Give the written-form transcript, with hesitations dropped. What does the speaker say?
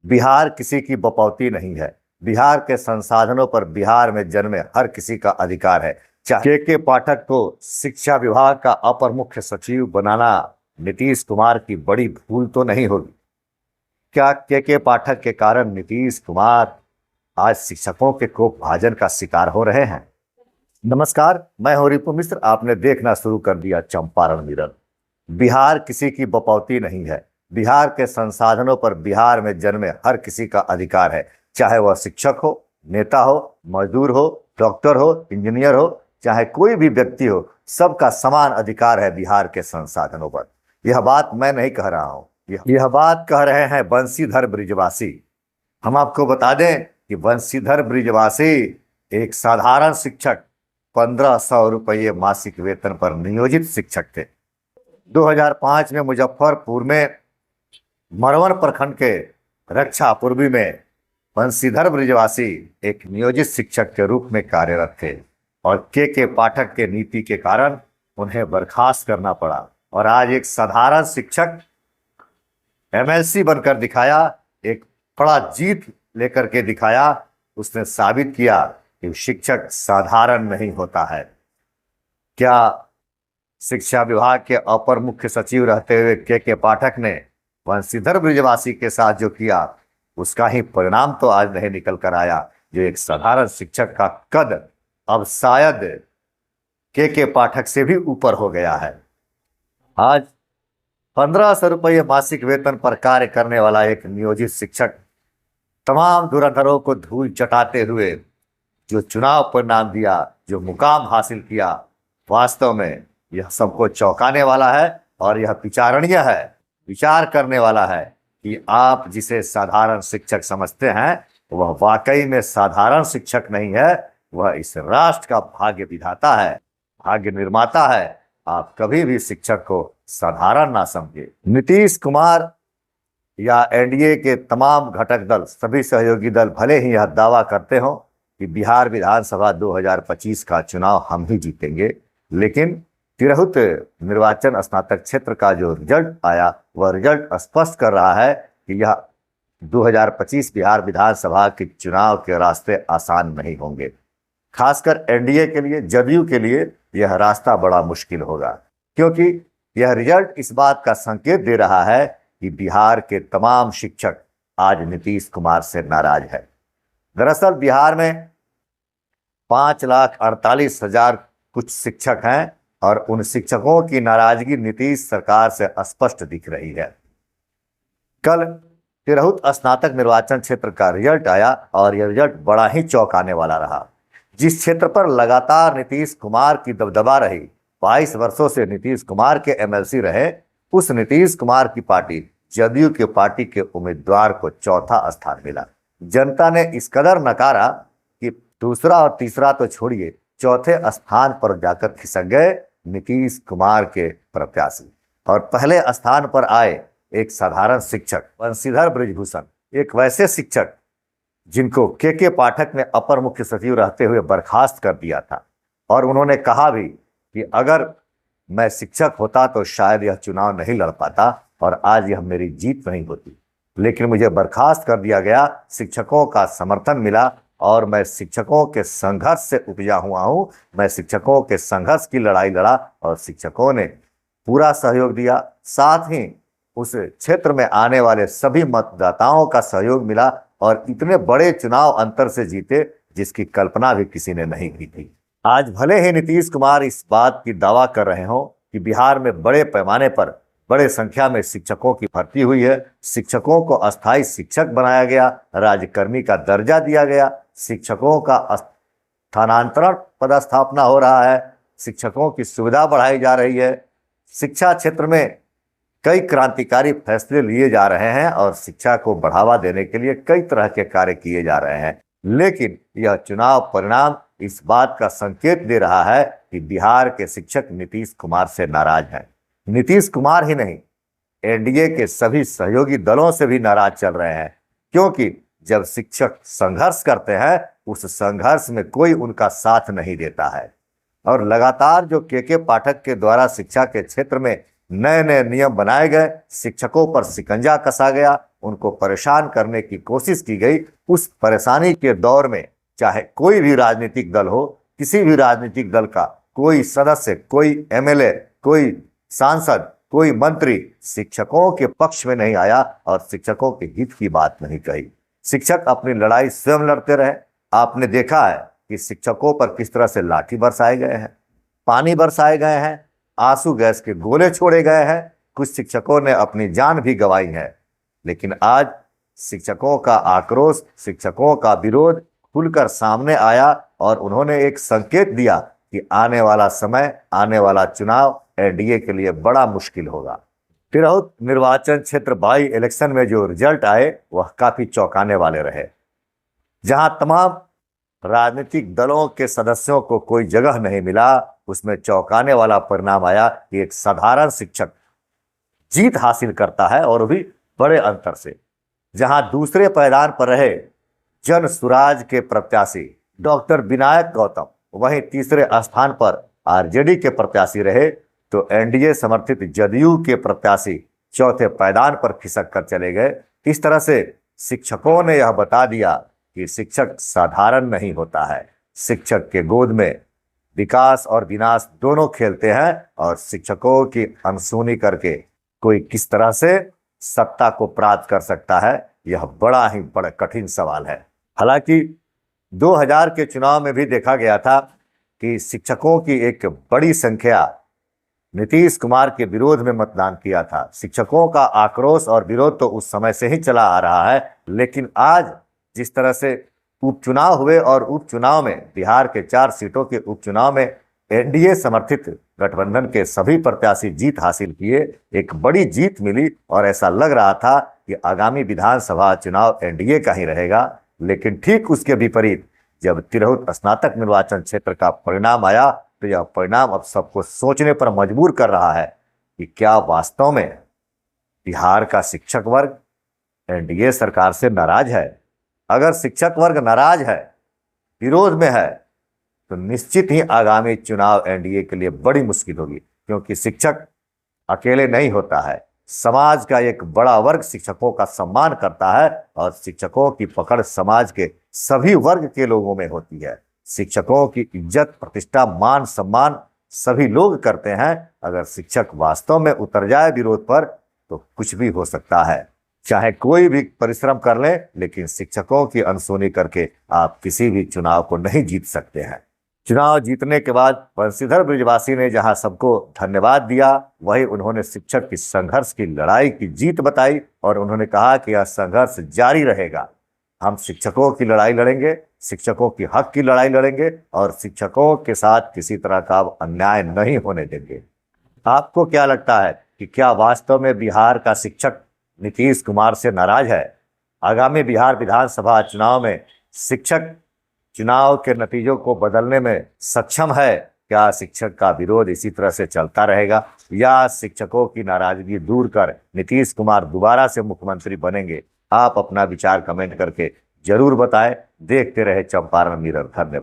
बिहार किसी की बपौती नहीं है। बिहार के संसाधनों पर बिहार में जन्मे हर किसी का अधिकार है। चाहे के पाठक को शिक्षा विभाग का अपर मुख्य सचिव बनाना नीतीश कुमार की बड़ी भूल तो नहीं होगी। क्या के पाठक के कारण नीतीश कुमार आज शिक्षकों के कोप भाजन का शिकार हो रहे हैं? नमस्कार, मैं हूं रिपु मिश्र। आपने देखना शुरू कर दिया चंपारण मिरर। बिहार किसी की बपौती नहीं है। बिहार के संसाधनों पर बिहार में जन्मे हर किसी का अधिकार है। चाहे वह शिक्षक हो, नेता हो, मजदूर हो, डॉक्टर हो, इंजीनियर हो, चाहे कोई भी व्यक्ति हो, सबका समान अधिकार है बिहार के संसाधनों पर। यह बात मैं नहीं कह रहा हूं, यह बात कह रहे हैं बंशीधर ब्रिजवासी। हम आपको बता दें कि बंशीधर ब्रिजवासी एक साधारण शिक्षक, 1500 रुपये मासिक वेतन पर नियोजित शिक्षक थे। 2005 में मुजफ्फरपुर में मरवन प्रखंड के रक्षा पूर्वी में बंशीधर ब्रिजवासी एक नियोजित शिक्षक के रूप में कार्यरत थे और के पाठक के नीति के कारण उन्हें बर्खास्त करना पड़ा और आज एक साधारण शिक्षक एमएलसी बनकर दिखाया, एक बड़ा जीत लेकर के दिखाया। उसने साबित किया कि शिक्षक साधारण नहीं होता है। क्या शिक्षा विभाग के अपर मुख्य सचिव रहते हुए के पाठक ने बंशीधर ब्रिजवासी के साथ जो किया, उसका ही परिणाम तो आज नहीं निकल कर आया। जो एक साधारण शिक्षक का कद अब शायद के पाठक से भी ऊपर हो गया है। आज 1500 रुपये मासिक वेतन पर कार्य करने वाला एक नियोजित शिक्षक तमाम धुरंधरों को धूल चटाते हुए जो चुनाव परिणाम दिया, जो मुकाम हासिल किया, वास्तव में यह सबको चौंकाने वाला है और यह विचारणीय है, विचार करने वाला है कि आप जिसे साधारण शिक्षक समझते हैं वह वाकई में साधारण शिक्षक नहीं है, वह इस राष्ट्र का भाग्य विधाता है, भाग्य निर्माता है। आप कभी भी शिक्षक को साधारण ना समझे। नीतीश कुमार या एनडीए के तमाम घटक दल, सभी सहयोगी दल भले ही यह दावा करते हो कि बिहार विधानसभा 2025 का चुनाव हम ही जीतेंगे, लेकिन तिरहुत निर्वाचन स्नातक क्षेत्र का जो रिजल्ट आया वह रिजल्ट स्पष्ट कर रहा है कि यह 2025 बिहार विधानसभा के चुनाव के रास्ते आसान नहीं होंगे। खासकर एनडीए के लिए, जदयू के लिए यह रास्ता बड़ा मुश्किल होगा, क्योंकि यह रिजल्ट इस बात का संकेत दे रहा है कि बिहार के तमाम शिक्षक आज नीतीश कुमार से नाराज है। दरअसल बिहार में 5,48,000 कुछ शिक्षक हैं और उन शिक्षकों की नाराजगी नीतीश सरकार से स्पष्ट दिख रही है। कल तिरहुत स्नातक निर्वाचन क्षेत्र का रिजल्ट आया और यह रिजल्ट बड़ा ही चौंकाने वाला रहा। जिस क्षेत्र पर लगातार नीतीश कुमार की दबदबा रही, 22 वर्षों से नीतीश कुमार के एमएलसी रहे, उस नीतीश कुमार की पार्टी जदयू के पार्टी के उम्मीदवार को चौथा स्थान मिला। जनता ने इस कदर नकारा कि दूसरा और तीसरा तो छोड़िए, चौथे स्थान पर जाकर खिसक गए नीतीश कुमार के प्रत्याशी और पहले स्थान पर आए एक साधारण शिक्षक बंशीधर ब्रिजभूषण, एक वैसे शिक्षक जिनको के पाठक ने अपर मुख्य सचिव रहते हुए बर्खास्त कर दिया था और उन्होंने कहा भी कि अगर मैं शिक्षक होता तो शायद यह चुनाव नहीं लड़ पाता और आज यह मेरी जीत नहीं होती, लेकिन मुझे बर्खास्त कर दिया गया। शिक्षकों का समर्थन मिला और मैं शिक्षकों के संघर्ष से उपजा हुआ हूं। मैं शिक्षकों के संघर्ष की लड़ाई लड़ा और शिक्षकों ने पूरा सहयोग दिया। साथ ही उस क्षेत्र में आने वाले सभी मतदाताओं का सहयोग मिला और इतने बड़े चुनाव अंतर से जीते जिसकी कल्पना भी किसी ने नहीं की थी। आज भले ही नीतीश कुमार इस बात की दावा कर रहे हो कि बिहार में बड़े पैमाने पर बड़े संख्या में शिक्षकों की भर्ती हुई है, शिक्षकों को अस्थायी शिक्षक बनाया गया, राज्यकर्मी का दर्जा दिया गया, शिक्षकों का स्थानांतरण पदस्थापना हो रहा है, शिक्षकों की सुविधा बढ़ाई जा रही है, शिक्षा क्षेत्र में कई क्रांतिकारी फैसले लिए जा रहे हैं और शिक्षा को बढ़ावा देने के लिए कई तरह के कार्य किए जा रहे हैं। लेकिन यह चुनाव परिणाम इस बात का संकेत दे रहा है कि बिहार के शिक्षक नीतीश कुमार से नाराज हैं। नीतीश कुमार ही नहीं, एनडीए के सभी सहयोगी दलों से भी नाराज चल रहे हैं, क्योंकि जब शिक्षक संघर्ष करते हैं उस संघर्ष में कोई उनका साथ नहीं देता है। और लगातार जो के पाठक के द्वारा शिक्षा के क्षेत्र में नए नए नियम बनाए गए, शिक्षकों पर शिकंजा कसा गया, उनको परेशान करने की कोशिश की गई। उस परेशानी के दौर में चाहे कोई भी राजनीतिक दल हो, किसी भी राजनीतिक दल का कोई सदस्य, कोई एमएलए, कोई सांसद, कोई मंत्री शिक्षकों के पक्ष में नहीं आया और शिक्षकों के हित की बात नहीं कही। शिक्षक अपनी लड़ाई स्वयं लड़ते रहे। आपने देखा है कि शिक्षकों पर किस तरह से लाठी बरसाए गए हैं, पानी बरसाए गए हैं, आंसू गैस के गोले छोड़े गए हैं, कुछ शिक्षकों ने अपनी जान भी गंवाई है। लेकिन आज शिक्षकों का आक्रोश, शिक्षकों का विरोध खुलकर सामने आया और उन्होंने एक संकेत दिया कि आने वाला समय, आने वाला चुनाव एनडीए के लिए बड़ा मुश्किल होगा। तिरहुत निर्वाचन क्षेत्र बाई इलेक्शन में जो रिजल्ट आए वह काफी चौंकाने वाले रहे। जहां तमाम राजनीतिक दलों के सदस्यों को कोई जगह नहीं मिला, उसमें चौंकाने वाला परिणाम आया कि एक साधारण शिक्षक जीत हासिल करता है और भी बड़े अंतर से। जहां दूसरे पायदान पर रहे जन सुराज के प्रत्याशी डॉक्टर विनायक गौतम, वहीं तीसरे स्थान पर आरजेडी के प्रत्याशी रहे, तो एनडीए समर्थित जदयू के प्रत्याशी चौथे पायदान पर खिसक कर चले गए। इस तरह से शिक्षकों ने यह बता दिया कि शिक्षक साधारण नहीं होता है। शिक्षक के गोद में विकास और विनाश दोनों खेलते हैं और शिक्षकों की अनसुनी करके कोई किस तरह से सत्ता को प्राप्त कर सकता है, यह बड़ा कठिन सवाल है। हालांकि 2000 के चुनाव में भी देखा गया था कि शिक्षकों की एक बड़ी संख्या नीतीश कुमार के विरोध में मतदान किया था। शिक्षकों का आक्रोश और विरोध तो उस समय से ही चला आ रहा है, लेकिन आज जिस तरह से उपचुनाव हुए और उपचुनाव में बिहार के 4 सीटों के उपचुनाव में एनडीए समर्थित गठबंधन के सभी प्रत्याशी जीत हासिल किए, एक बड़ी जीत मिली और ऐसा लग रहा था कि आगामी विधानसभा चुनाव एनडीए का ही रहेगा। लेकिन ठीक उसके विपरीत जब तिरहुत स्नातक निर्वाचन क्षेत्र का परिणाम आया तो यह परिणाम अब सबको सोचने पर मजबूर कर रहा है कि क्या वास्तव में बिहार का शिक्षक वर्ग एनडीए सरकार से नाराज है। अगर शिक्षक वर्ग नाराज है, विरोध में है, तो निश्चित ही आगामी चुनाव एनडीए के लिए बड़ी मुश्किल होगी, क्योंकि शिक्षक अकेले नहीं होता है। समाज का एक बड़ा वर्ग शिक्षकों का सम्मान करता है और शिक्षकों की पकड़ समाज के सभी वर्ग के लोगों में होती है। शिक्षकों की इज्जत, प्रतिष्ठा, मान सम्मान सभी लोग करते हैं। अगर शिक्षक वास्तव में उतर जाए विरोध पर तो कुछ भी हो सकता है। चाहे कोई भी परिश्रम कर ले, लेकिन शिक्षकों की अनसुनी करके आप किसी भी चुनाव को नहीं जीत सकते हैं। चुनाव जीतने के बाद बंशीधर ब्रिजवासी ने जहां सबको धन्यवाद दिया, वहीं उन्होंने शिक्षक की संघर्ष की लड़ाई की जीत बताई और उन्होंने कहा कि यह संघर्ष जारी रहेगा। हम शिक्षकों की लड़ाई लड़ेंगे, शिक्षकों की हक की लड़ाई लड़ेंगे और शिक्षकों के साथ किसी तरह का अन्याय नहीं होने देंगे। आपको क्या लगता है कि क्या वास्तव में बिहार का शिक्षक नीतीश कुमार से नाराज है? आगामी बिहार विधानसभा चुनाव में शिक्षक चुनाव के नतीजों को बदलने में सक्षम है? क्या शिक्षक का विरोध इसी तरह से चलता रहेगा या शिक्षकों की नाराजगी दूर कर नीतीश कुमार दोबारा से मुख्यमंत्री बनेंगे? आप अपना विचार कमेंट करके जरूर बताएं। देखते रहे चंपारण मिरर। धन्यवाद।